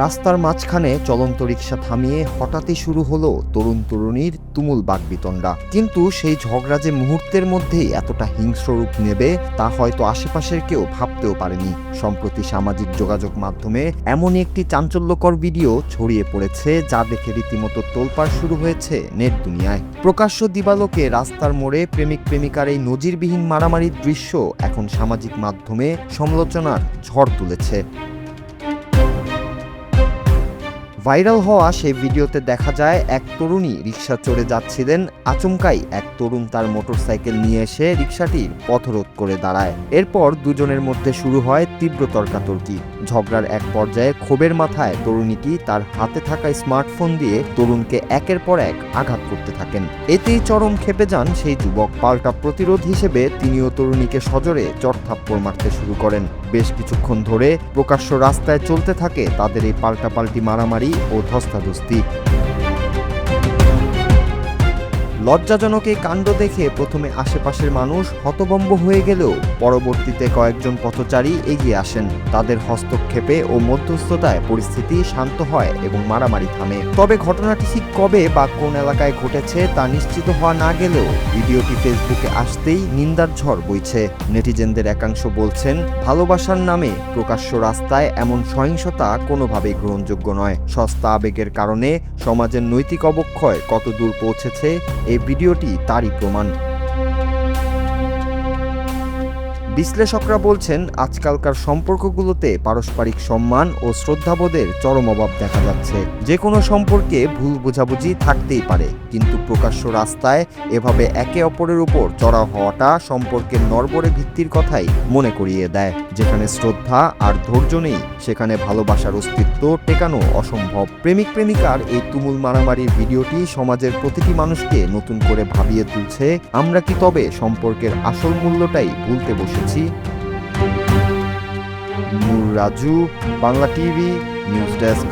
রাস্তার মাঝখানে চলন্ত রিকশা থামিয়ে হঠাৎই শুরু হলো তরুণ তরুণীর তুমুল বাকবিতণ্ডা। কিন্তু সেই ঝগড়া যে মুহূর্তের মধ্যেই এতটা হিংস্র রূপ নেবে তা হয়তো আশেপাশের কেউ ভাবতেও পারেনি। সম্প্রতি সামাজিক যোগাযোগ মাধ্যমে এমনই একটি চাঞ্চল্যকর ভিডিও ছড়িয়ে পড়েছে যা দেখে রীতিমতো তোলপাড় শুরু হয়েছে নেট দুনিয়ায়। প্রকাশ্য দিবালোকে রাস্তার মোড়ে প্রেমিক প্রেমিকার এই নজিরবিহীন মারামারির দৃশ্য এখন সামাজিক মাধ্যমে সমালোচনার ঝড় তুলেছে। ভাইরাল হওয়া সেই ভিডিওতে দেখা যায় এক তরুণী রিকশা চড়ে যাচ্ছিলেন। আচমকাই এক তরুণ তার মোটরসাইকেল নিয়ে এসে রিকশাটির পথরোধ করে দাঁড়ায়। এরপর দুজনের মধ্যে শুরু হয় তীব্র তর্কাতর্কি। ঝগড়ার এক পর্যায়ে ক্ষোভের মাথায় তরুণীটি তার হাতে থাকা স্মার্টফোন দিয়ে তরুণকে একের পর এক আঘাত করতে থাকেন। এতেই চরম ক্ষেপে যান সেই যুবক। পাল্টা প্রতিরোধ হিসেবে তিনিও তরুণীকে সজোরে চড়থাপ্পড় মারতে শুরু করেন। বেশ কিছুক্ষণ ধরে প্রকাশ্য রাস্তায় চলতে থাকে তাদের এই পাল্টাপাল্টি মারামারি ও ধস্তাধস্তি। লজ্জাজনক এই কাণ্ড দেখে প্রথমে আশেপাশের মানুষ হতভম্ব হয়ে গেলেও পরবর্তীতে কয়েকজন পথচারী এগিয়ে আসেন। তাদের হস্তক্ষেপে ও মধ্যস্থতায় পরিস্থিতি শান্ত হয় এবং মারামারি থামে। তবে ঘটনাটি ঠিক কবে বা কোন এলাকায় ঘটেছে তা নিশ্চিত হওয়া না গেলেও ভিডিওটি ফেসবুকে আসতেই নিন্দার ঝড় বইছে। নেটিজেনদের একাংশ বলছেন, ভালোবাসার নামে প্রকাশ্য রাস্তায় এমন সহিংসতা কোনোভাবেই গ্রহণযোগ্য নয়। সস্তা আবেগের কারণে সমাজের নৈতিক অবক্ষয় কত দূর পৌঁছেছে এই ভিডিওটি তারই প্রমাণ। বিশ্লেষকরা বলছেন, আজকালকার সম্পর্কগুলোতে পারস্পরিক সম্মান ও শ্রদ্ধাবোধের চরম অভাব দেখা যাচ্ছে। যে কোনো সম্পর্কে ভুল বোঝাবুঝি থাকতেই পারে, কিন্তু প্রকাশ্য রাস্তায় এভাবে একে অপরের উপর চড়াও হওয়াটা সম্পর্কের নড়বড়ে ভিত্তির কথাই মনে করিয়ে দেয়। যেখানে শ্রদ্ধা আর ধৈর্য নেই সেখানে ভালোবাসার অস্তিত্ব টেকানো অসম্ভব। প্রেমিক প্রেমিকার এই তুমুল মারামারির ভিডিওটি সমাজের প্রতিটি মানুষকে নতুন করে ভাবিয়ে তুলছে, আমরা কি তবে সম্পর্কের আসল মূল্যটাই ভুলতে বসেছি? Nur Raju, Bangla TV, news desk.